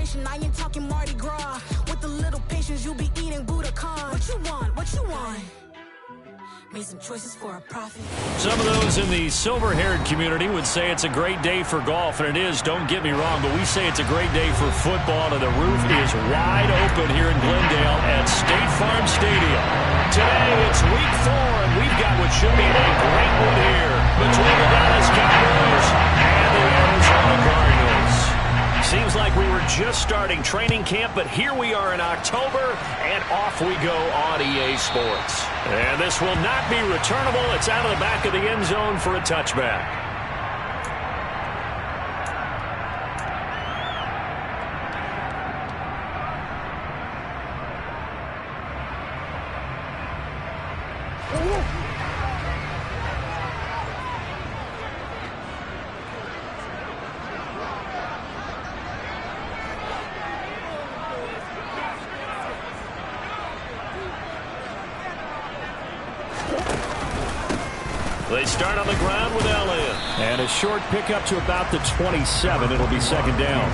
celebration, I ain't talking Mardi Gras. With a little patience, you'll be eating Budokan. What you want? What you want? Made some choices for a profit. Some of those in the silver-haired community would say it's a great day for golf, and it is, don't get me wrong, but we say it's a great day for football, and the roof is wide open here in Glendale at State Farm Stadium. Today, it's week 4, and we've got what should be a great one here between the Dallas Cowboys and the Arizona Cardinals. Seems like we were just starting training camp, but here we are in October, and off we go on EA Sports. And this will not be returnable. It's out of the back of the end zone for a touchback. They start on the ground with Elliott. And a short pickup to about the 27. It'll be second down.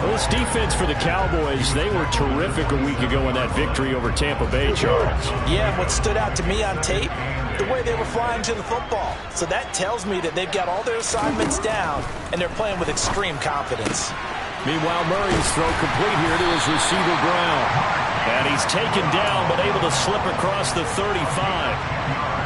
Well, this defense for the Cowboys, they were terrific a week ago in that victory over Tampa Bay, Charles. Yeah, and what stood out to me on tape, the way they were flying to the football. So that tells me that they've got all their assignments down, and they're playing with extreme confidence. Meanwhile, Murray's throw complete here to his receiver, Brown. And he's taken down, but able to slip across the 35.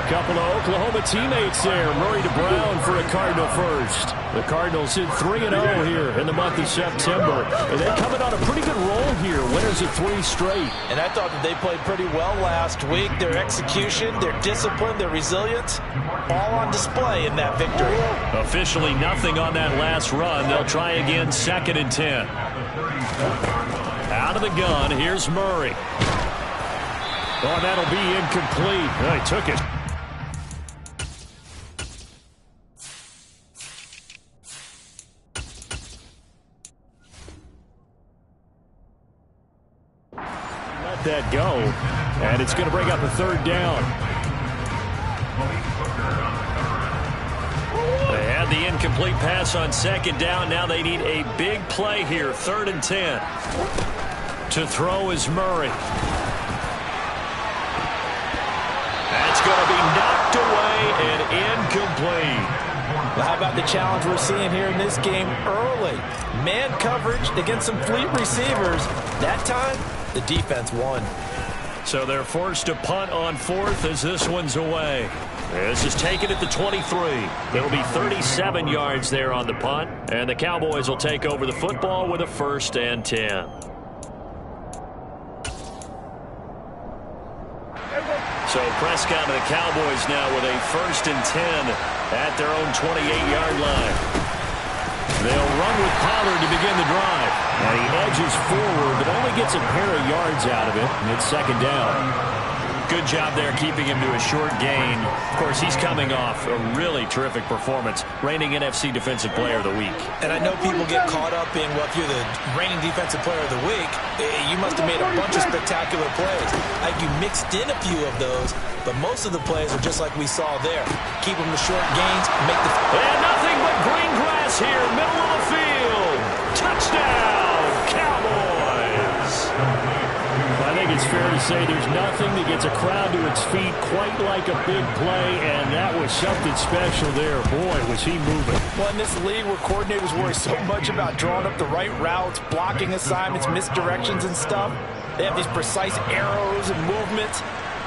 Couple of Oklahoma teammates there. Murray to Brown for a Cardinal first. The Cardinals hit 3-0 here in the month of September. And they're coming on a pretty good roll here. Winners of 3 straight. And I thought that they played pretty well last week. Their execution, their discipline, their resilience, all on display in that victory. Officially nothing on that last run. They'll try again, 2nd and 10. Out of the gun, here's Murray. Oh, that'll be incomplete. Oh, he took it. That go, and it's going to bring up a 3rd down. They had the incomplete pass on 2nd down. Now they need a big play here, 3rd and 10. To throw is Murray. That's going to be knocked away and incomplete. Well, how about the challenge we're seeing here in this game early? Man coverage against some fleet receivers. That time, the defense won. So they're forced to punt on 4th as this one's away. This is taken at the 23. It'll be 37 yards there on the punt, and the Cowboys will take over the football with a 1st and 10. So Prescott and the Cowboys now with a 1st and 10 at their own 28-yard line. They'll run with Pollard to begin the drive. And he edges forward, but only gets a pair of yards out of it, and it's 2nd down. Good job there keeping him to a short gain. Of course, he's coming off a really terrific performance, reigning NFC Defensive Player of the Week. And I know people get caught up in, well, if you're the reigning Defensive Player of the Week, you must have made a bunch of spectacular plays. Like you mixed in a few of those, but most of the plays are just like we saw there. Keep them to short gains, make the... And nothing but green grass here, middle of the field. Touchdown, Cowboys! I think it's fair to say there's nothing that gets a crowd to its feet quite like a big play, and that was something special there. Boy, was he moving. Well, in this league where coordinators worry so much about drawing up the right routes, blocking assignments, misdirections and stuff, they have these precise arrows and movements.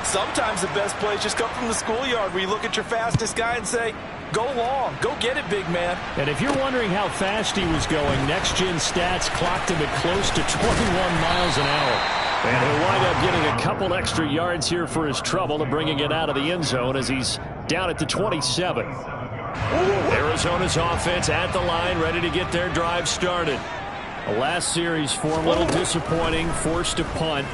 Sometimes the best plays just come from the schoolyard where you look at your fastest guy and say, go long, go get it, big man. And if you're wondering how fast he was going, next-gen stats clocked him at close to 21 miles an hour. And he'll wind up getting a couple extra yards here for his trouble and bringing it out of the end zone as he's down at the 27. Arizona's offense at the line, ready to get their drive started. The last series for him, a little disappointing, forced to punt.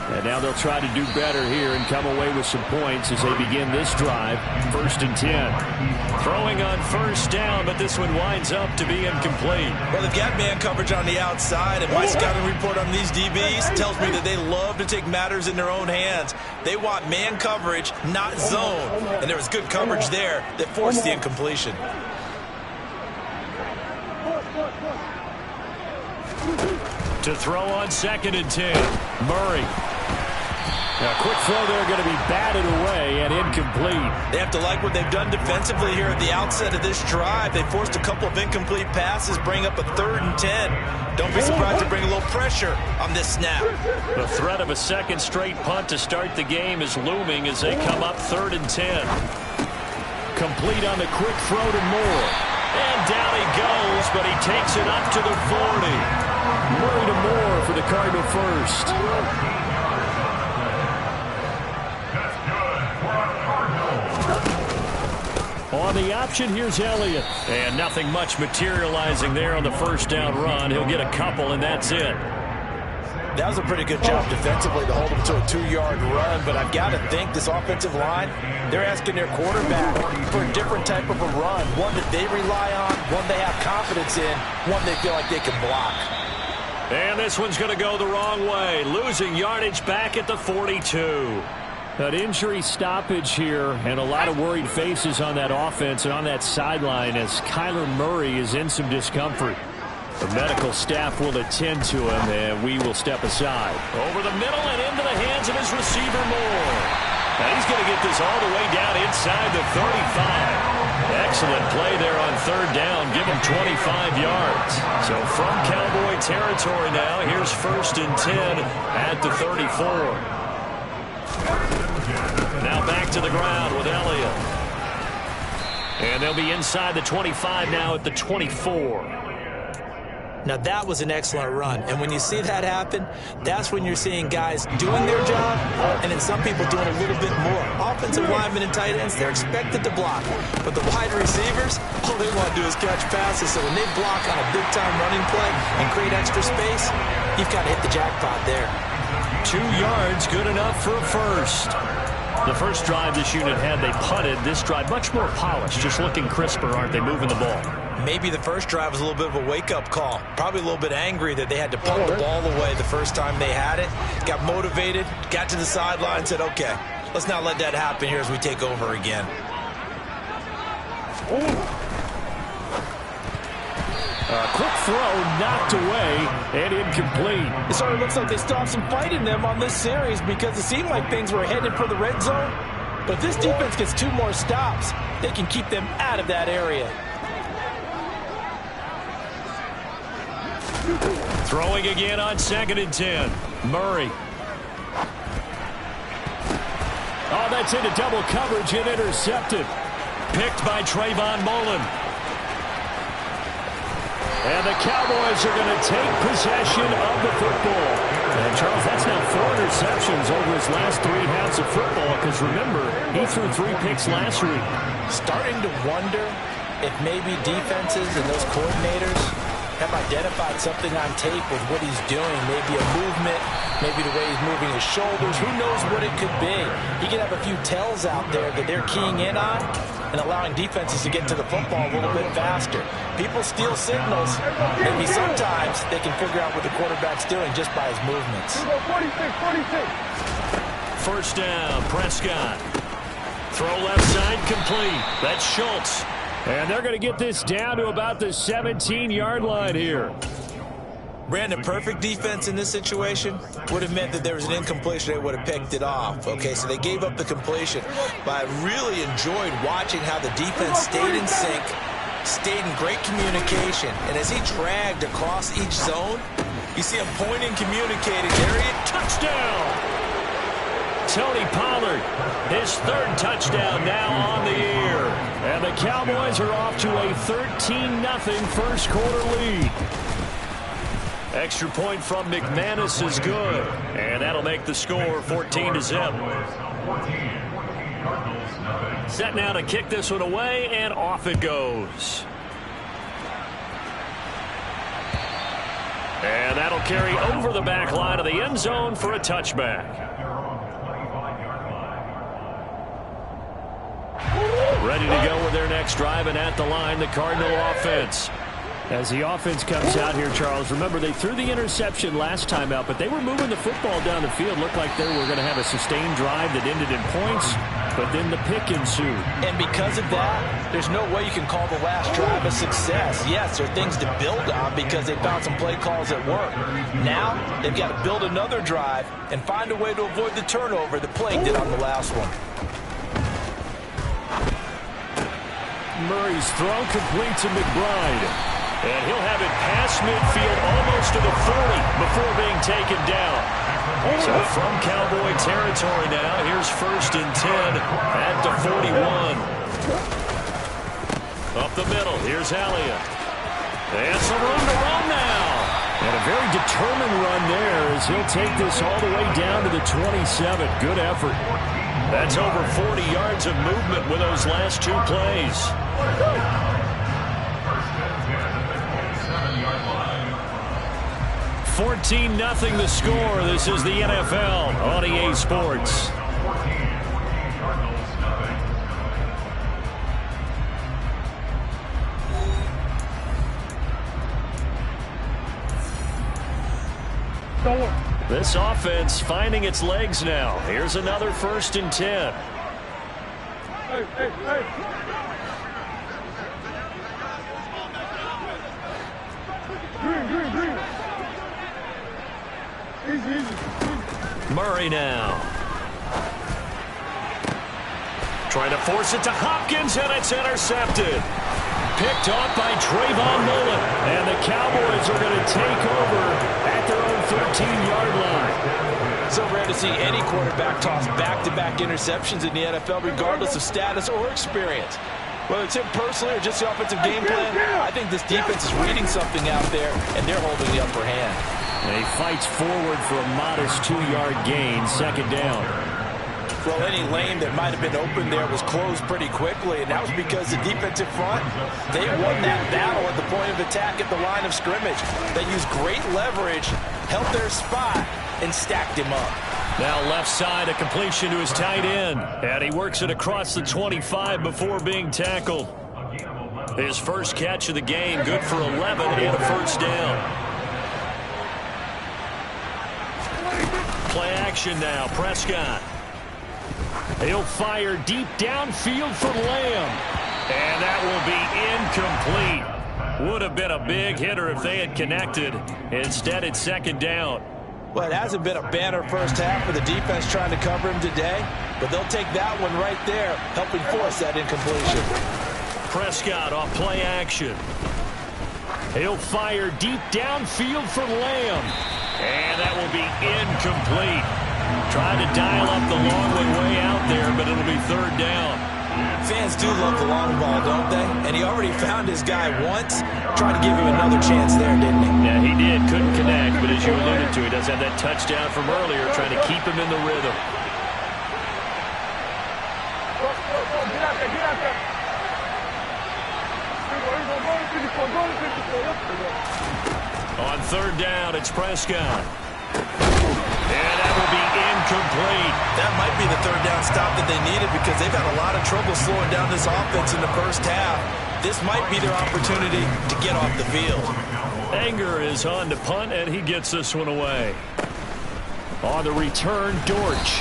And now they'll try to do better here and come away with some points as they begin this drive. 1st and 10. Throwing on 1st down, but this one winds up to be incomplete. Well, they've got man coverage on the outside, and my scouting report on these DBs tells me that they love to take matters in their own hands. They want man coverage, not zone. And there was good coverage there that forced the incompletion. To throw on 2nd and 10. Murray. A quick throw there going to be batted away and incomplete. They have to like what they've done defensively here at the outset of this drive. They forced a couple of incomplete passes, bring up a 3rd and 10. Don't be surprised to bring a little pressure on this snap. The threat of a second straight punt to start the game is looming as they come up 3rd and 10. Complete on the quick throw to Moore. And down he goes, but he takes it up to the 40. Murray to Moore for the Cardinal first. On the option, here's Elliott. And nothing much materializing there on the first down run. He'll get a couple, and that's it. That was a pretty good job defensively to hold him to a 2-yard run, but I've got to think this offensive line, they're asking their quarterback for a different type of a run, one that they rely on, one they have confidence in, one they feel like they can block. And this one's going to go the wrong way, losing yardage back at the 42. An injury stoppage here and a lot of worried faces on that offense and on that sideline as Kyler Murray is in some discomfort. The medical staff will attend to him, and we will step aside. Over the middle and into the hands of his receiver, Moore. And he's going to get this all the way down inside the 35. Excellent play there on 3rd down. Give him 25 yards. So from Cowboy territory now, here's 1st and 10 at the 34. Now back to the ground with Elliott. And they'll be inside the 25 now at the 24. Now that was an excellent run, and when you see that happen, that's when you're seeing guys doing their job, and then some people doing a little bit more. Offensive linemen and tight ends, they're expected to block, but the wide receivers, all they want to do is catch passes, so when they block on a big-time running play and create extra space, you've got to hit the jackpot there. 2 yards, good enough for a first. The first drive this unit had, they punted. This drive, much more polished, just looking crisper, aren't they, moving the ball? Maybe the first drive was a little bit of a wake-up call. Probably a little bit angry that they had to punt the ball away the first time they had it. Got motivated, got to the sideline, said, okay, let's not let that happen here as we take over again. A quick throw knocked away and incomplete. It sort of looks like they still have some fight in them on this series because it seemed like things were headed for the red zone. But if this defense gets 2 more stops, they can keep them out of that area. Throwing again on 2nd and 10. Murray. Oh, that's into double coverage and intercepted. Picked by Trayvon Mullen. And the Cowboys are going to take possession of the football. And Charles, that's now 4 interceptions over his last 3 halves of football, because remember, he threw 3 picks last week. Starting to wonder if maybe defenses and those coordinators have identified something on tape with what he's doing. Maybe a movement, maybe the way he's moving his shoulders. Who knows what it could be? He could have a few tells out there that they're keying in on and allowing defenses to get to the football a little bit faster. People steal signals. Maybe sometimes they can figure out what the quarterback's doing just by his movements. 1st down, Prescott. Throw left side complete. That's Schultz. And they're going to get this down to about the 17-yard line here. Brandon, perfect defense in this situation would have meant that there was an incompletion. They would have picked it off. Okay, so they gave up the completion. But I really enjoyed watching how the defense stayed in sync, stayed in great communication. And as he dragged across each zone, you see him pointing, communicating. There he is. Touchdown! Tony Pollard, his 3rd touchdown now on the year. And the Cowboys are off to a 13-0 first quarter lead. Extra point from McManus is good. And that'll make the score 14-0. Set now to kick this one away, and off it goes. And that'll carry over the back line of the end zone for a touchback. Ready to go with their next drive, and at the line, the Cardinal offense. As the offense comes out here, Charles, remember they threw the interception last time out, but they were moving the football down the field. Looked like they were going to have a sustained drive that ended in points, but then the pick ensued. And because of that, there's no way you can call the last drive a success. Yes, there are things to build on because they found some play calls that work. Now, they've got to build another drive and find a way to avoid the turnover that Plague did on the last one. Murray's throw complete to McBride. And he'll have it past midfield almost to the 40 before being taken down. So from Cowboy territory now, here's 1st and 10 at the 41. Up the middle, here's Elliott. And some room to run now. And a very determined run there as he'll take this all the way down to the 27. Good effort. That's over 40 yards of movement with those last 2 plays. 14-0 the score. This is the NFL on EA Sports. This offense finding its legs now. Here's another 1st and 10. Murray now. Trying to force it to Hopkins, and it's intercepted. Picked off by Trayvon Mullen. And the Cowboys are going to take over at their own 13-yard line. So rare to see any quarterback toss back-to-back interceptions in the NFL, regardless of status or experience. Whether it's him personally or just the offensive game plan, I think this defense is reading something out there, and they're holding the upper hand. And he fights forward for a modest 2-yard gain, 2nd down. Well, any lane that might have been open there was closed pretty quickly, and that was because the defensive front, they won that battle at the point of attack at the line of scrimmage. They used great leverage, held their spot, and stacked him up. Now left side, a completion to his tight end. And he works it across the 25 before being tackled. His first catch of the game, good for 11 and a 1st down. Play action now, Prescott. He'll fire deep downfield for Lamb. And that will be incomplete. Would have been a big hitter if they had connected. Instead, it's 2nd down. Well, it hasn't been a banner first half for the defense trying to cover him today, but they'll take that one right there, helping force that incompletion. Prescott off play action. He'll fire deep downfield for Lamb. And that will be incomplete. Trying to dial up the long way out there, but it'll be 3rd down. Fans do love the long ball, don't they? And he already found his guy once. Tried to give him another chance there, didn't he? Yeah, he did. Couldn't connect, but as you alluded to, he does have that touchdown from earlier, trying to keep him in the rhythm. On 3rd down, it's Prescott. And that will be incomplete. That might be the 3rd down stop that they needed because they've had a lot of trouble slowing down this offense in the first half. This might be their opportunity to get off the field. Anger is on to punt, and he gets this one away. On the return, Dortch.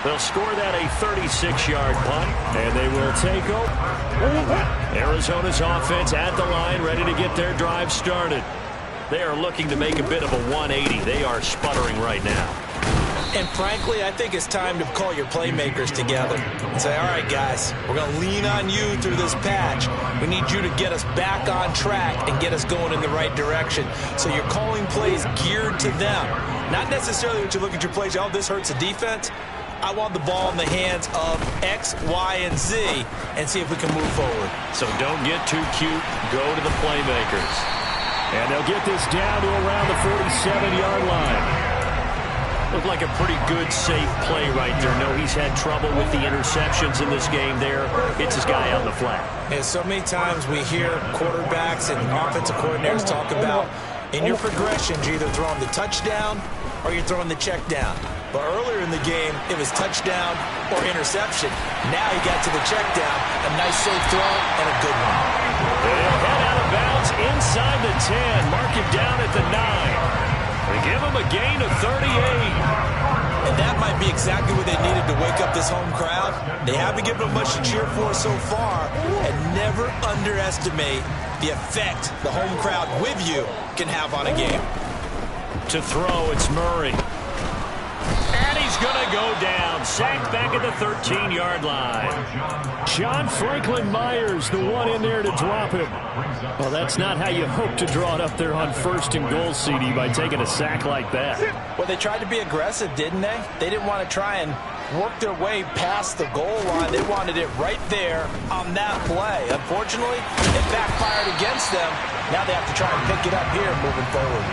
They'll score that a 36-yard punt, and they will take over. Arizona's offense at the line, ready to get their drive started. They are looking to make a bit of a 180. They are sputtering right now. And frankly, I think it's time to call your playmakers together and say, all right, guys, we're going to lean on you through this patch. We need you to get us back on track and get us going in the right direction. So you're calling plays geared to them. Not necessarily that you look at your plays, oh, this hurts the defense. I want the ball in the hands of X, Y, and Z and see if we can move forward. So don't get too cute. Go to the playmakers. And they'll get this down to around the 47-yard line. Looked like a pretty good, safe play right there. No, he's had trouble with the interceptions in this game there. Hits his guy on the flat. And so many times we hear quarterbacks and offensive coordinators talk about in your progressions, you're either throwing the touchdown or you're throwing the check down. But earlier in the game, it was touchdown or interception. Now he got to the check down. A nice safe throw and a good one. They'll head out of bounds inside the 10. Mark him down at the 9. They give him a gain of 38. And that might be exactly what they needed to wake up this home crowd. They haven't given them much to cheer for so far. And never underestimate the effect the home crowd with you can have on a game. To throw, it's Murray. And he's going to go down. Sacked back at the 13-yard line. John Franklin Myers, the one in there to drop him. Well, that's not how you hope to draw it up there on 1st and goal, CD, by taking a sack like that. Well, they tried to be aggressive, didn't they? They didn't want to try and work their way past the goal line. They wanted it right there on that play. Unfortunately, it backfired against them. Now they have to try and pick it up here moving forward.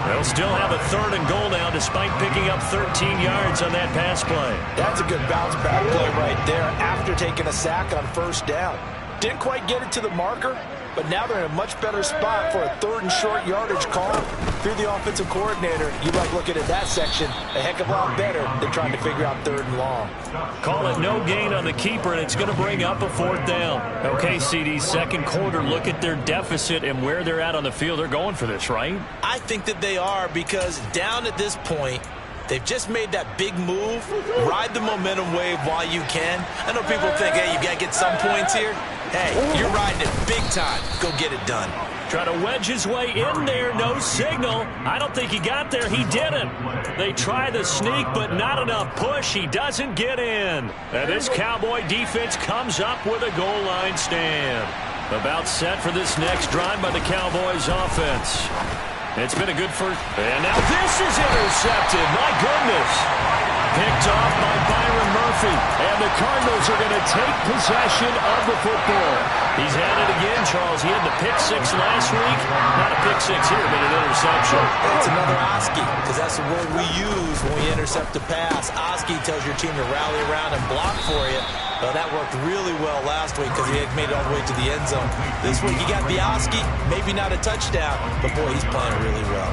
They'll still have a 3rd and goal now despite picking up 13 yards on that pass play. That's a good bounce back play right there after taking a sack on 1st down. Didn't quite get it to the marker, but now they're in a much better spot for a 3rd and short yardage call. If you're the offensive coordinator, you like looking at that section a heck of a lot better than trying to figure out 3rd and long. Call it no gain on the keeper, and it's going to bring up a 4th down. Okay, CD, 2nd quarter, look at their deficit and where they're at on the field. They're going for this, right? I think that they are, because down at this point, they've just made that big move. Ride the momentum wave while you can. I know people think, hey, you got to get some points here. Hey, you're riding it big time. Go get it done. Try to wedge his way in there. No signal. I don't think he got there. He didn't. They try the sneak, but not enough push. He doesn't get in. And this Cowboy defense comes up with a goal line stand. About set for this next drive by the Cowboys offense. It's been a good first. And now this is intercepted. My goodness. Picked off by Byron Murphy. And the Cardinals are going to take possession of the football. He's had it again, Charles. He had the pick 6 last week. Not a pick 6 here, but an interception. That's another Oski, because that's the word we use when we intercept a pass. Oski tells your team to rally around and block for you. Well, that worked really well last week because he had made it all the way to the end zone. This week, you got the Oski, maybe not a touchdown, but boy, he's playing really well.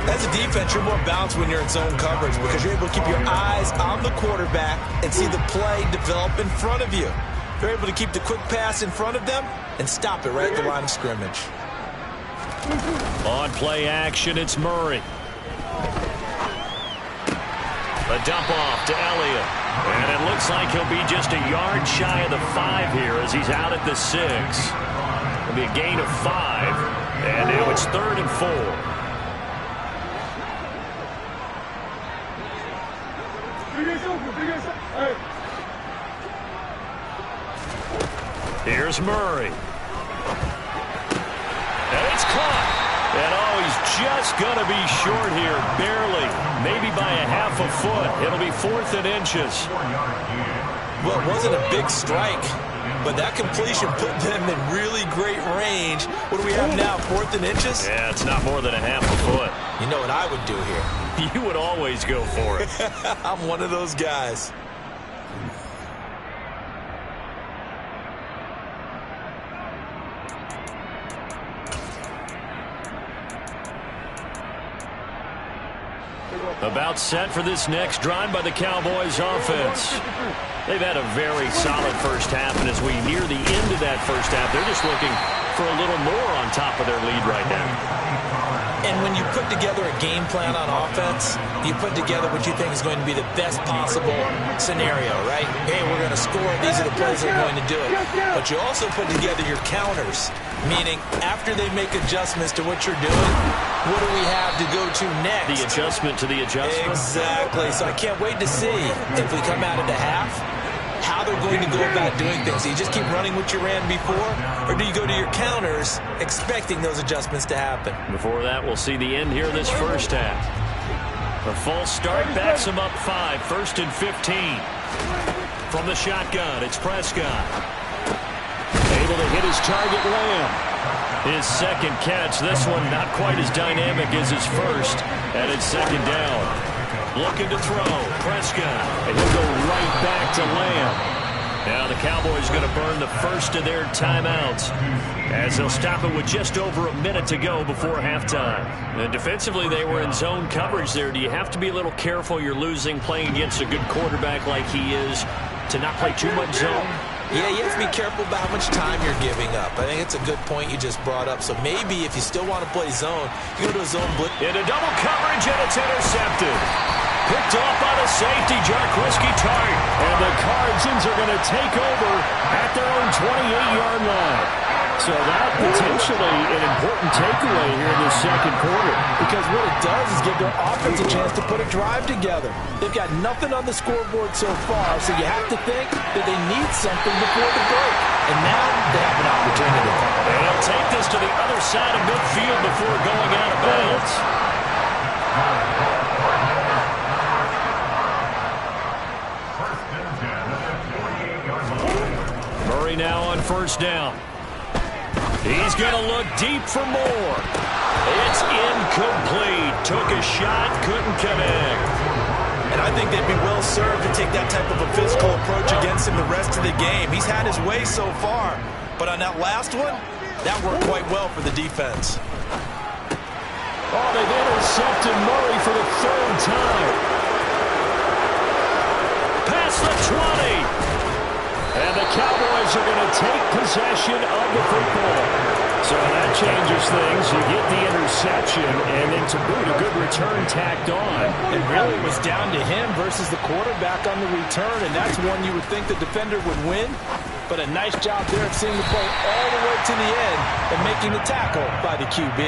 As a defense, you're more balanced when you're in zone coverage because you're able to keep your eyes on the quarterback and see the play develop in front of you. You're able to keep the quick pass in front of them and stop it right at the line of scrimmage. On play action, it's Murray. A dump off to Elliott. And it looks like he'll be just a yard shy of the 5 here as he's out at the 6. It'll be a gain of 5. And now it's 3rd and 4. Here's Murray. And it's caught. And oh, he's just going to be short here, barely, maybe by a half a foot. It'll be 4th and inches. Well, it wasn't a big strike, but that completion put them in really great range. What do we have now, 4th and inches? Yeah, it's not more than a half a foot. You know what I would do here? You would always go for it. I'm one of those guys. About set for this next drive by the Cowboys offense. They've had a very solid first half, and as we near the end of that first half, they're just looking for a little more on top of their lead right now. And when you put together a game plan on offense, you put together what you think is going to be the best possible scenario, right? Hey, we're going to score. These are the plays that are going to do it. But you also put together your counters, meaning after they make adjustments to what you're doing, what do we have to go to next? The adjustment to the adjustment. Exactly. So I can't wait to see if we come out of the half, how they're going to go about doing things. Do you just keep running what you ran before, or do you go to your counters expecting those adjustments to happen? Before that, we'll see the end here of this first half. The false start backs him up 5, 1st and 15. From the shotgun, it's Prescott. Able to hit his target, Lamb. His second catch, this one not quite as dynamic as his first, and it's 2nd down. Looking to throw, Prescott, and he'll go right back to Lamb. Now the Cowboys going to burn the first of their timeouts as they'll stop it with just over a minute to go before halftime. And defensively, they were in zone coverage there. Do you have to be a little careful? You're losing playing against a good quarterback like he is to not play too much zone? Yeah, you have to be careful about how much time you're giving up. I think it's a good point you just brought up. So maybe if you still want to play zone, you go to a zone blitz. Into double coverage, and it's intercepted. Picked off by the safety, Jaquiski Tartt. And the Cardinals are going to take over at their own 28-yard line. So that potentially an important takeaway here in the second quarter. Because what it does is give their offense a chance to put a drive together. They've got nothing on the scoreboard so far, so you have to think that they need something before the break. And now they have an opportunity. And he'll take this to the other side of midfield before going out of bounds. Murray now on first down. He's going to look deep for more. It's incomplete. Took a shot, couldn't connect. And I think they'd be well served to take that type of a physical approach against him the rest of the game. He's had his way so far, but on that last one, that worked quite well for the defense. Oh, they've intercepted Murray for the third time. Past the 20. And the Cowboys are going to take possession of the football. So that changes things. You get the interception, and then to boot, a good return tacked on. It really was down to him versus the quarterback on the return, and that's one you would think the defender would win. But a nice job there of seeing the play all the way to the end and making the tackle by the QB.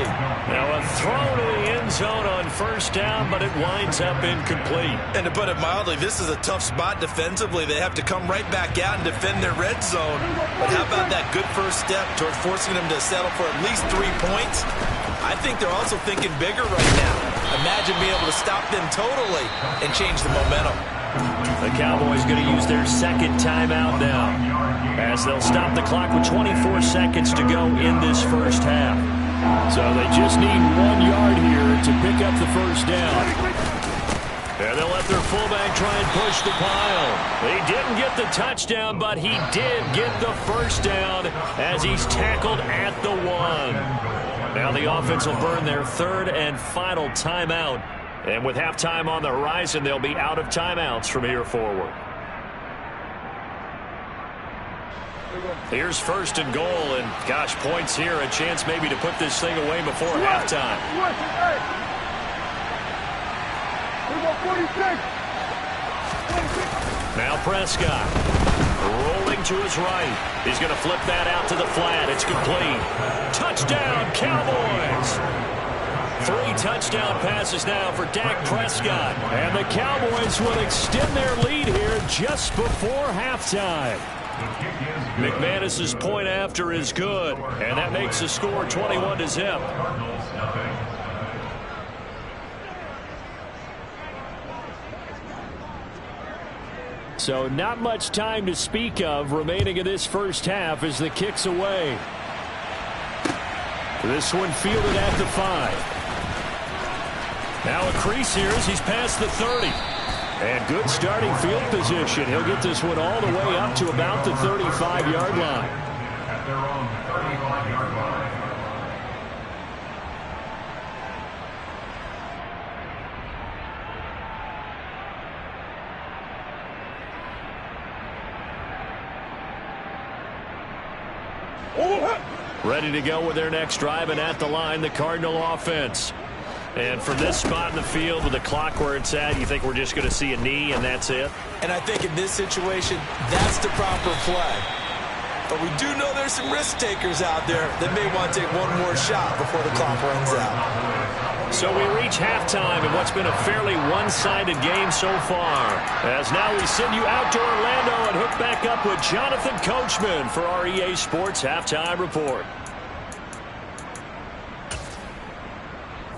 Now a throw to the end zone on first down, but it winds up incomplete. And to put it mildly, this is a tough spot defensively. They have to come right back out and defend their red zone. But how about that good first step towards forcing them to settle for at least 3 points? I think they're also thinking bigger right now. Imagine being able to stop them totally and change the momentum. The Cowboys going to use their second timeout now, as they'll stop the clock with 24 seconds to go in this first half. So they just need 1 yard here to pick up the first down. And they'll let their fullback try and push the pile. He didn't get the touchdown, but he did get the first down as he's tackled at the 1. Now the offense will burn their third and final timeout. And with halftime on the horizon, they'll be out of timeouts from here forward. Here's first and goal, and gosh, points here, a chance maybe to put this thing away before halftime. Now Prescott, rolling to his right. He's going to flip that out to the flat. It's complete. Touchdown, Cowboys! 3 touchdown passes now for Dak Prescott. And the Cowboys will extend their lead here just before halftime. McManus's point after is good, and that makes the score 21-0. So not much time to speak of remaining in this first half as the kick's away. This one fielded at the 5. Now a crease here as he's past the 30. And good starting field position. He'll get this one all the way up to about the 35-yard line. At their own 35-yard line. Ready to go with their next drive, and at the line, the Cardinal offense. And from this spot in the field with the clock where it's at, you think we're just going to see a knee and that's it? And I think in this situation, that's the proper play. But we do know there's some risk takers out there that may want to take one more shot before the clock runs out. So we reach halftime in what's been a fairly one-sided game so far. As now we send you out to Orlando and hook back up with Jonathan Coachman for our EA Sports Halftime Report.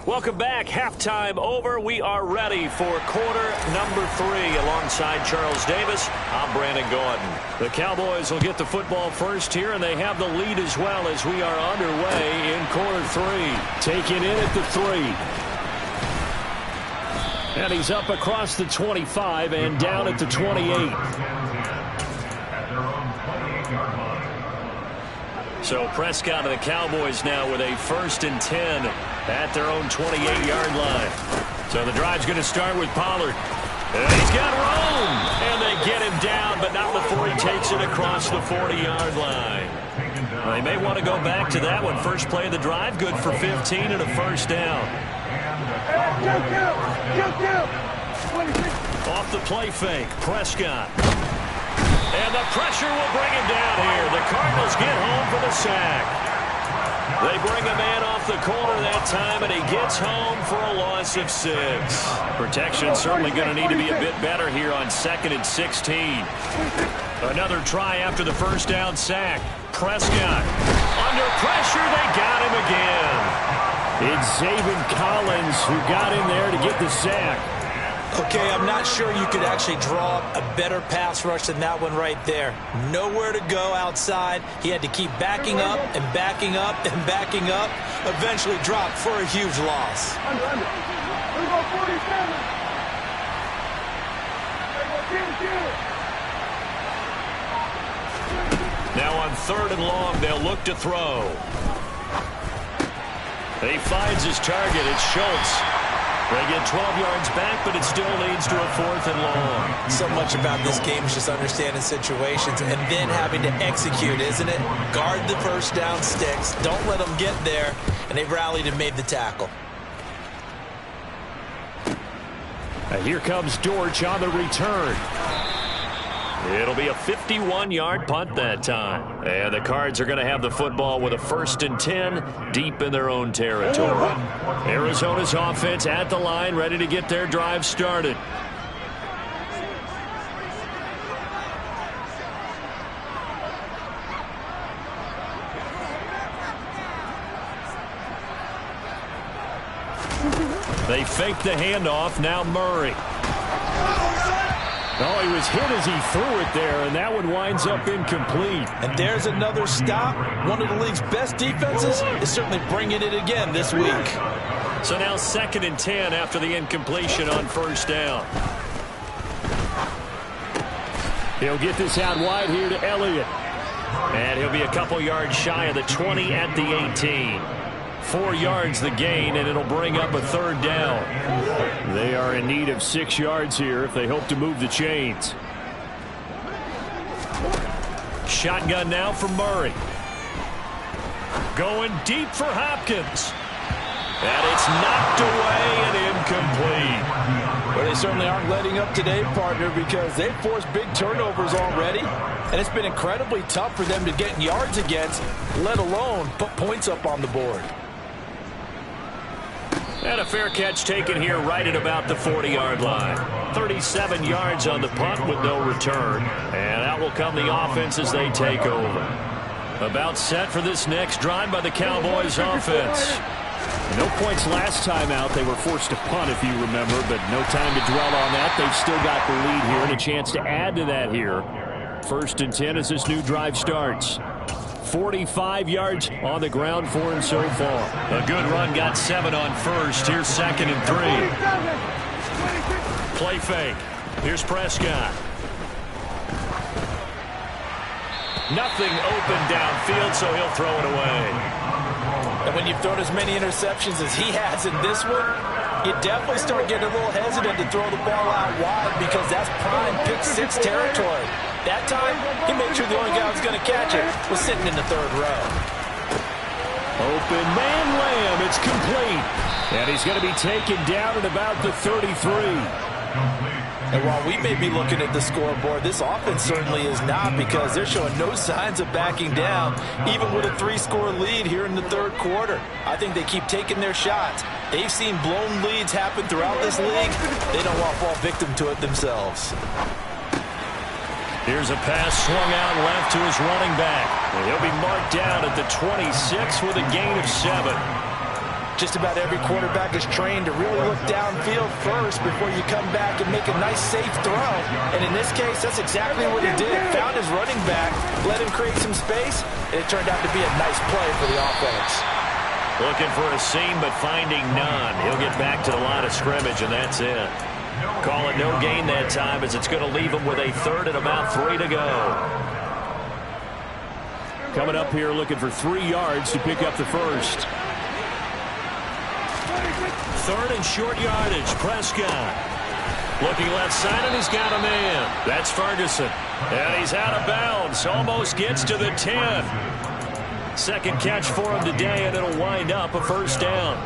Welcome back. Halftime over. We are ready for quarter number 3 alongside Charles Davis. I'm Brandon Gordon. The Cowboys will get the football first here, and they have the lead as well as we are underway in quarter 3. Taken in at the 3. And he's up across the 25 and down at the 28. So Prescott and the Cowboys now with a 1st and 10 at their own 28-yard line. So the drive's going to start with Pollard. And he's got room. And they get him down, but not before he takes it across the 40-yard line. They may want to go back to that one. First play of the drive, good for 15 and a first down. Off the play fake, Prescott. And the pressure will bring him down here. The Cardinals get home for the sack. They bring a man off the corner that time, and he gets home for a loss of 6. Protection certainly going to need to be a bit better here on 2nd and 16. Another try after the first down sack. Prescott. Under pressure, they got him again. It's Zaven Collins who got in there to get the sack. Okay, I'm not sure you could actually draw a better pass rush than that one right there. Nowhere to go outside. He had to keep backing up and backing up and backing up. Eventually dropped for a huge loss. Now on 3rd and long, they'll look to throw. He finds his target. It's Schultz. They get 12 yards back, but it still leads to a 4th and long. So much about this game is just understanding situations and then having to execute, isn't it? Guard the first down sticks. Don't let them get there. And they rallied and made the tackle. And here comes Dortch on the return. It'll be a 51-yard punt that time. And the Cards are going to have the football with a 1st and 10 deep in their own territory. Arizona's offense at the line, ready to get their drive started. They fake the handoff. Now Murray. Oh, he was hit as he threw it there, and that one winds up incomplete. And there's another stop. One of the league's best defenses is certainly bringing it again this week. So now 2nd and 10 after the incompletion on first down. He'll get this out wide here to Elliott. And he'll be a couple yards shy of the 20 at the 18. 4 yards the gain, and it'll bring up a 3rd down. They are in need of 6 yards here if they hope to move the chains. Shotgun now for Murray. Going deep for Hopkins. And it's knocked away and incomplete. Well, they certainly aren't letting up today, partner, because they've forced big turnovers already. And it's been incredibly tough for them to get yards against, let alone put points up on the board. And a fair catch taken here right at about the 40-yard line. 37 yards on the punt with no return. And out will come the offense as they take over. About set for this next drive by the Cowboys offense. No points last time out. They were forced to punt, if you remember, but no time to dwell on that. They've still got the lead here and a chance to add to that here. 1st and 10 as this new drive starts. 45 yards on the ground for him so far. A good run, got 7 on first. Here's 2nd and 3. Play fake. Here's Prescott. Nothing open downfield, so he'll throw it away. And when you've thrown as many interceptions as he has in this one, you definitely start getting a little hesitant to throw the ball out wide because that's prime pick 6 territory. That time, he made sure the only guy who was going to catch it was sitting in the 3rd row. Open man Lamb, it's complete. And he's going to be taken down at about the 33. And while we may be looking at the scoreboard, this offense certainly is not, because they're showing no signs of backing down, even with a 3-score lead here in the 3rd quarter. I think they keep taking their shots. They've seen blown leads happen throughout this league. They don't want to fall victim to it themselves. Here's a pass swung out left to his running back. He'll be marked down at the 26 with a gain of 7. Just about every quarterback is trained to really look downfield first before you come back and make a nice, safe throw. And in this case, that's exactly what he did. Found his running back, let him create some space, and it turned out to be a nice play for the offense. Looking for a seam, but finding none. He'll get back to the line of scrimmage, and that's it. Call it no gain that time, as it's going to leave him with a 3rd and about 3 to go. Coming up here looking for 3 yards to pick up the first. 3rd and short yardage. Prescott. Looking left side, and he's got a man. That's Ferguson. And he's out of bounds. Almost gets to the 10. Second catch for him today, and it'll wind up a first down.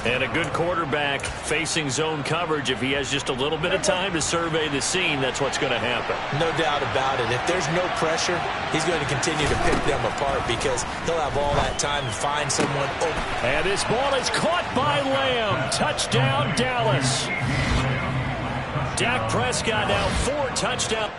And a good quarterback facing zone coverage. If he has just a little bit of time to survey the scene, that's what's going to happen. No doubt about it. If there's no pressure, he's going to continue to pick them apart because he'll have all that time to find someone open. And this ball is caught by Lamb. Touchdown, Dallas. Dak Prescott now 4 touchdowns.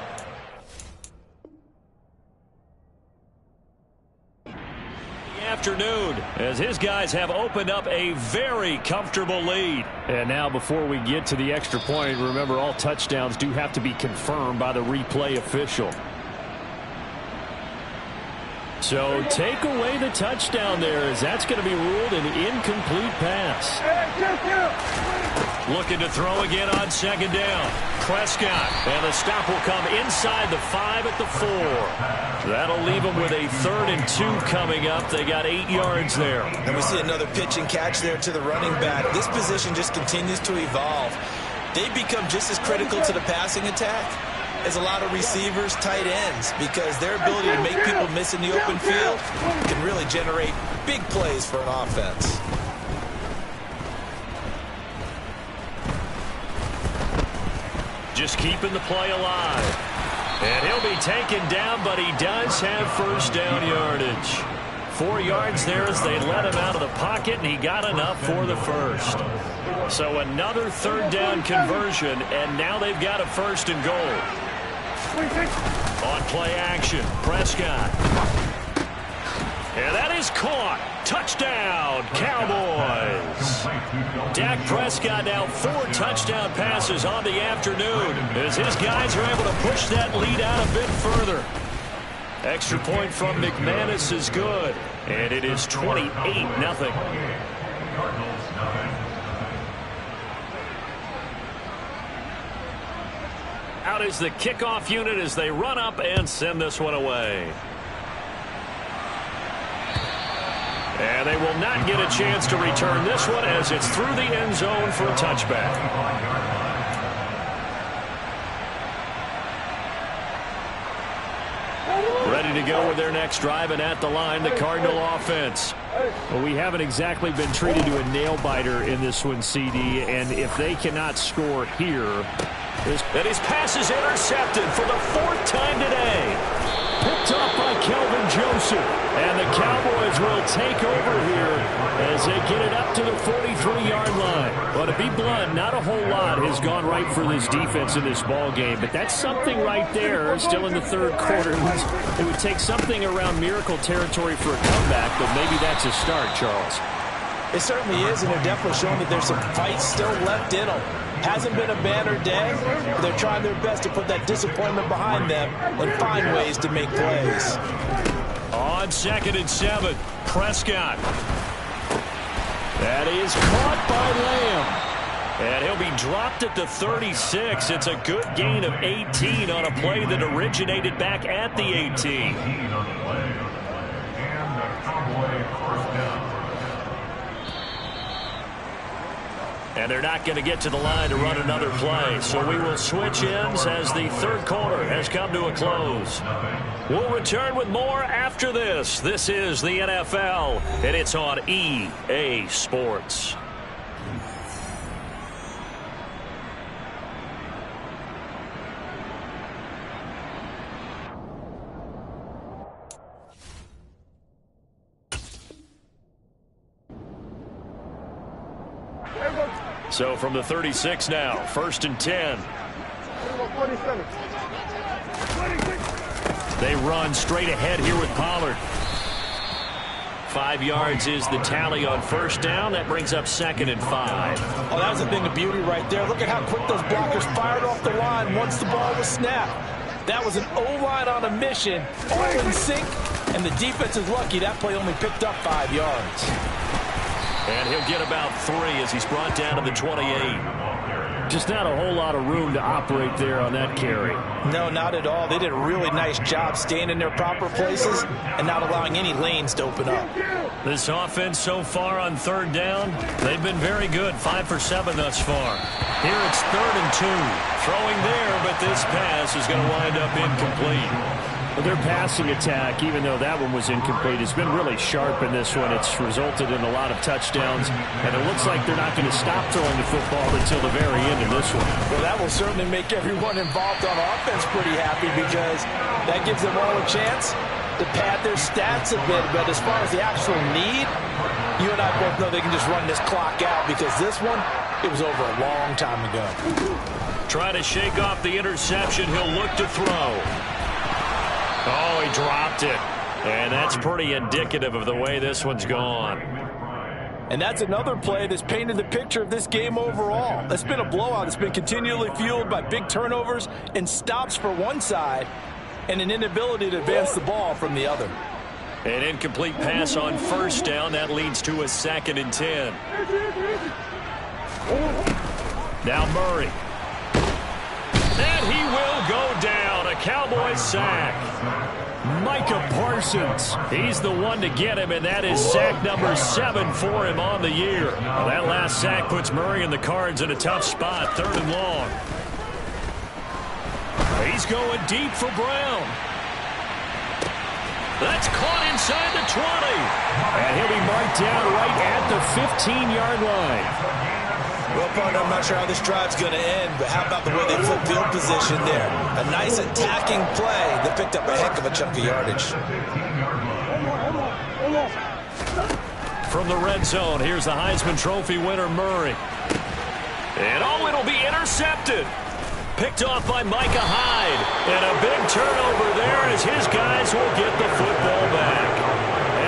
Afternoon as his guys have opened up a very comfortable lead. And now before we get to the extra point, remember all touchdowns do have to be confirmed by the replay official. So take away the touchdown there as that's going to be ruled an incomplete pass. Looking to throw again on second down. Prescott, and the stop will come inside the 5 at the 4. That'll leave them with a 3rd and 2 coming up. They got 8 yards there. And we see another pitch and catch there to the running back. This position just continues to evolve. They become just as critical to the passing attack as a lot of receivers, tight ends, because their ability to make people miss in the open field can really generate big plays for an offense. Just keeping the play alive. And he'll be taken down, but he does have first down yardage. 4 yards there as they let him out of the pocket, and he got enough for the first. So another 3rd down conversion, and now they've got a 1st and goal. On play action, Prescott. And that is caught. Touchdown, Cowboys. Dak Prescott now 4 touchdown passes on the afternoon as his guys are able to push that lead out a bit further. Extra point from McManus is good, and it is 28-0. Out is the kickoff unit as they run up and send this one away. And they will not get a chance to return this one as it's through the end zone for a touchback. Ready to go with their next drive, and at the line, the Cardinal offense. Well, we haven't exactly been treated to a nail-biter in this one, CD, and if they cannot score here... And his pass is intercepted for the 4th time today. Picked off by Kelvin Joseph. And the Cowboys will take over here as they get it up to the 43-yard line. Well, to be blunt, not a whole lot has gone right for this defense in this ball game, but that's something right there still in the 3rd quarter. It would take something around miracle territory for a comeback, but maybe that's a start, Charles. It certainly is, and they're definitely showing that there's some fight still left in them. Hasn't been a banner day. They're trying their best to put that disappointment behind them and find ways to make plays. On 2nd and 7, Prescott. That is caught by Lamb. And he'll be dropped at the 36. It's a good gain of 18 on a play that originated back at the 18. And they're not going to get to the line to run another play. So we will switch ends as the 3rd quarter has come to a close. We'll return with more after this. This is the NFL, and it's on EA Sports. So from the 36 now, 1st and 10. They run straight ahead here with Pollard. 5 yards is the tally on 1st down. That brings up 2nd and 5. Oh, that was a thing of beauty right there. Look at how quick those blockers fired off the line once the ball was snapped. That was an O-line on a mission, all in sync, and the defense is lucky that play only picked up 5 yards. And he'll get about 3 as he's brought down to the 28. Just not a whole lot of room to operate there on that carry. No, not at all. They did a really nice job staying in their proper places and not allowing any lanes to open up. This offense so far on third down, they've been very good. 5 for 7 thus far. Here it's 3rd and 2. Throwing there, but this pass is going to wind up incomplete. Well, their passing attack, even though that one was incomplete, has been really sharp in this one. It's resulted in a lot of touchdowns, and it looks like they're not going to stop throwing the football until the very end of this one. Well, that will certainly make everyone involved on offense pretty happy because that gives them all a chance to pad their stats a bit. But as far as the actual need, you and I both know they can just run this clock out because this one, it was over a long time ago. Try to shake off the interception. He'll look to throw. Oh, he dropped it. And that's pretty indicative of the way this one's gone. And that's another play that's painted the picture of this game overall. It's been a blowout. It's been continually fueled by big turnovers and stops for one side and an inability to advance the ball from the other. An incomplete pass on first down. That leads to a 2nd and 10. Now Murray. And he will go down. A Cowboys sack. Micah Parsons. He's the one to get him, and that is sack number 7 for him on the year. Well, that last sack puts Murray and the Cards in a tough spot. 3rd and long. He's going deep for Brown. That's caught inside the 20. And he'll be marked down right at the 15-yard line. Well, partner, I'm not sure how this drive's going to end, but how about the way they flip field position there? A nice attacking play that picked up a heck of a chunk of yardage. From the red zone, here's the Heisman Trophy winner, Murray. And it'll be intercepted. Picked off by Micah Hyde. And a big turnover there as his guys will get the football back.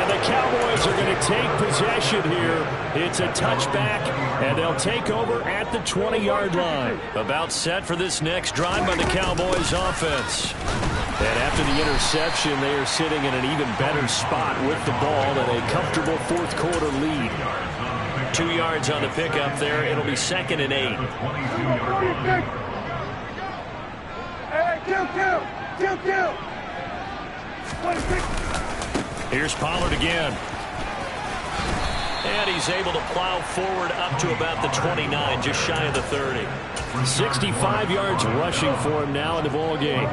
And the Cowboys are going to take possession here. It's a touchback, and they'll take over at the 20-yard line. About set for this next drive by the Cowboys offense. And after the interception, they are sitting in an even better spot with the ball and a comfortable fourth-quarter lead. 2 yards on the pickup there. It'll be 2nd and 8. Here's Pollard again. And he's able to plow forward up to about the 29, just shy of the 30. 65 yards rushing for him now in the ball game.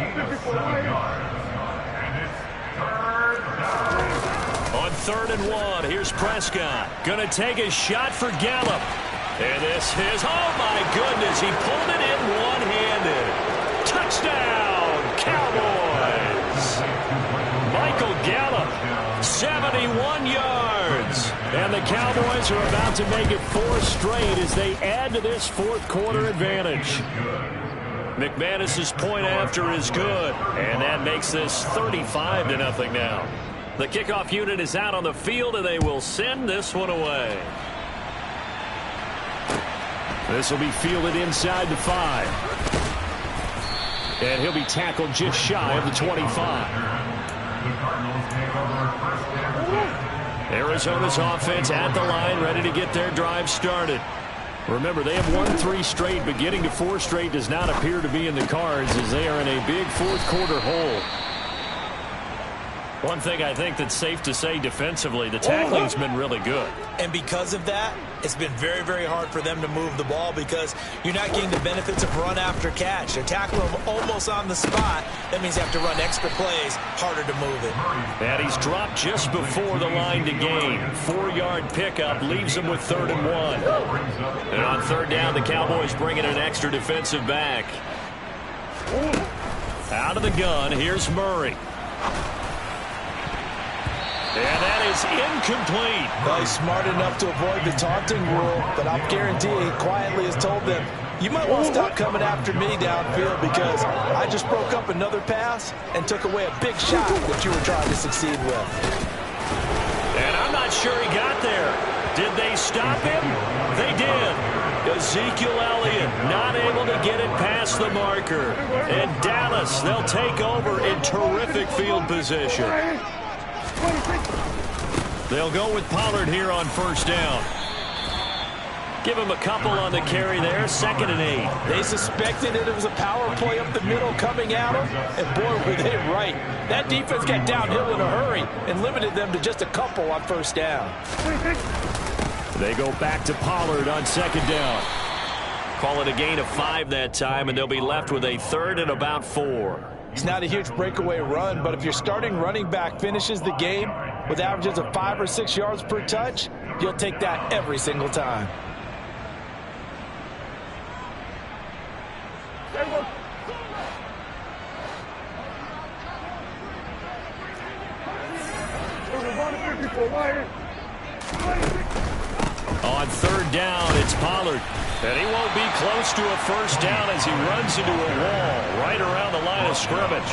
On 3rd and 1, here's Prescott. Going to take a shot for Gallup. And this is, oh my goodness, he pulled it in one-handed. Touchdown, Cowboys. Michael Gallup, 71 yards. And the Cowboys are about to make it 4 straight as they add to this fourth-quarter advantage. McManus's point after is good, and that makes this 35-0 now. The kickoff unit is out on the field, and they will send this one away. This will be fielded inside the 5. And he'll be tackled just shy of the 25. Arizona's offense at the line, ready to get their drive started. Remember, they have won 3 straight, but getting to 4 straight does not appear to be in the cards as they are in a big fourth-quarter hole. One thing I think that's safe to say defensively, the tackling's been really good. And because of that, it's been very, very hard for them to move the ball because you're not getting the benefits of run after catch. They tackle them almost on the spot. That means you have to run extra plays, harder to move it. And he's dropped just before the line to gain. 4-yard pickup leaves him with 3rd and 1. And on 3rd down, the Cowboys bring in an extra defensive back. Out of the gun, here's Murray. And that is incomplete. Well, he's smart enough to avoid the taunting rule, but I'll guarantee he quietly has told them, you might want to stop coming after me downfield because I just broke up another pass and took away a big shot that you were trying to succeed with. And I'm not sure he got there. Did they stop him? They did. Ezekiel Elliott not able to get it past the marker. And Dallas, they'll take over in terrific field position. They'll go with Pollard here on 1st down. Give him a couple on the carry there, 2nd and 8. They suspected it was a power play up the middle coming at them, and boy, were they right. That defense got downhill in a hurry and limited them to just a couple on 1st down. They go back to Pollard on 2nd down. Call it a gain of 5 that time, and they'll be left with a 3rd and about 4. It's not a huge breakaway run, but if your starting running back finishes the game with averages of 5 or 6 yards per touch, you'll take that every single time. On 3rd down, it's Pollard. And he won't be close to a 1st down as he runs into a wall right around the line of scrimmage.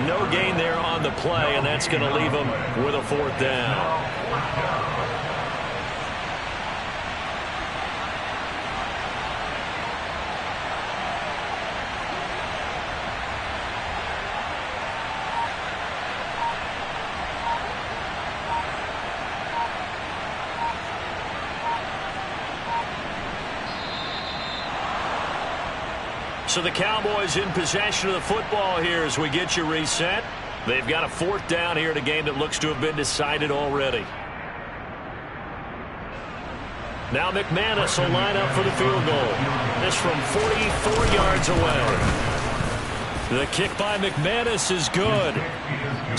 No gain there on the play, and that's going to leave him with a 4th down. So the Cowboys in possession of the football here as we get you reset. They've got a 4th down here in a game that looks to have been decided already. Now McManus will line up for the field goal. This from 44 yards away. The kick by McManus is good.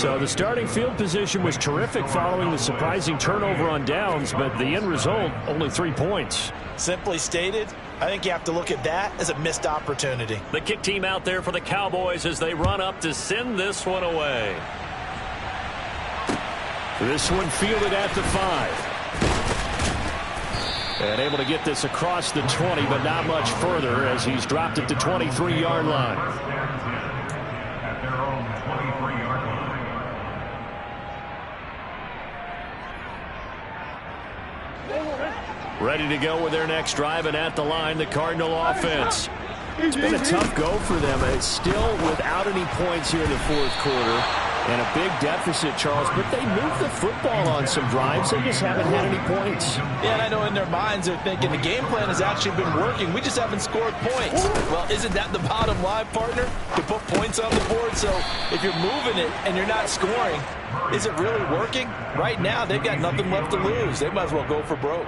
So the starting field position was terrific following the surprising turnover on downs, but the end result, only 3 points. Simply stated, I think you have to look at that as a missed opportunity. The kick team out there for the Cowboys as they run up to send this one away. This one fielded at the 5. And able to get this across the 20, but not much further as he's dropped it to 23-yard line. Ready to go with their next drive, and at the line, the Cardinal offense. It's been a tough go for them. It's still without any points here in the 4th quarter. And a big deficit, Charles, but they moved the football on some drives. They just haven't had any points. Yeah, and I know in their minds they're thinking the game plan has actually been working. We just haven't scored points. Well, isn't that the bottom line, partner? To put points on the board. So if you're moving it and you're not scoring, is it really working? Right now, they've got nothing left to lose. They might as well go for broke.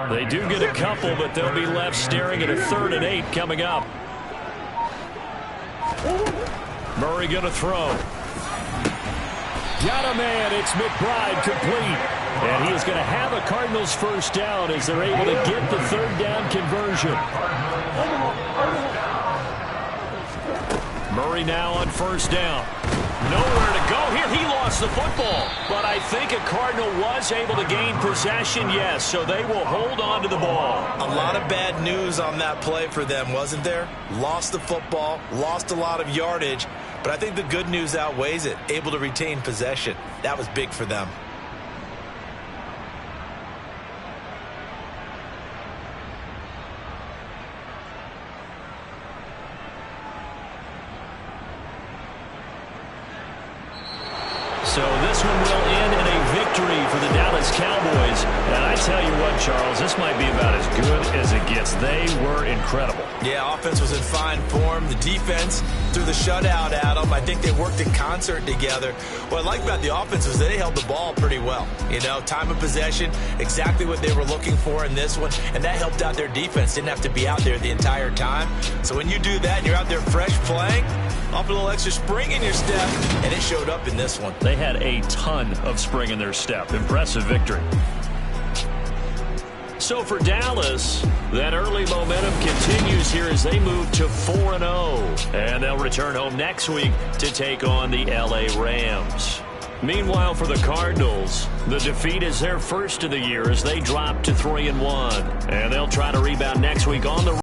They do get a couple, but they'll be left staring at a 3rd and 8 coming up. Murray going to throw. Got a man. It's McBride complete. And he is going to have a Cardinals 1st down as they're able to get the 3rd down conversion. Murray now on 1st down. Nowhere to go here. He lost the football. But I think a Cardinal was able to gain possession, yes. So they will hold on to the ball. A lot of bad news on that play for them, wasn't there? Lost the football, lost a lot of yardage. But I think the good news outweighs it. Able to retain possession. That was big for them. So this one will end in a victory for the Dallas Cowboys. And I tell you what, Charles, this might be about as good as it gets. They were incredible. Yeah, offense was in fine form. The defense threw the shutout at them. I think they worked in concert together. What I like about the offense was they held the ball pretty well. You know, time of possession, exactly what they were looking for in this one. And that helped out their defense. Didn't have to be out there the entire time. So when you do that and you're out there fresh playing, off a little extra spring in your step, and it showed up in this one. They had a ton of spring in their step. Impressive victory. So for Dallas, that early momentum continues here as they move to 4-0. And they'll return home next week to take on the LA Rams. Meanwhile, for the Cardinals, the defeat is their first of the year as they drop to 3-1. And they'll try to rebound next week on the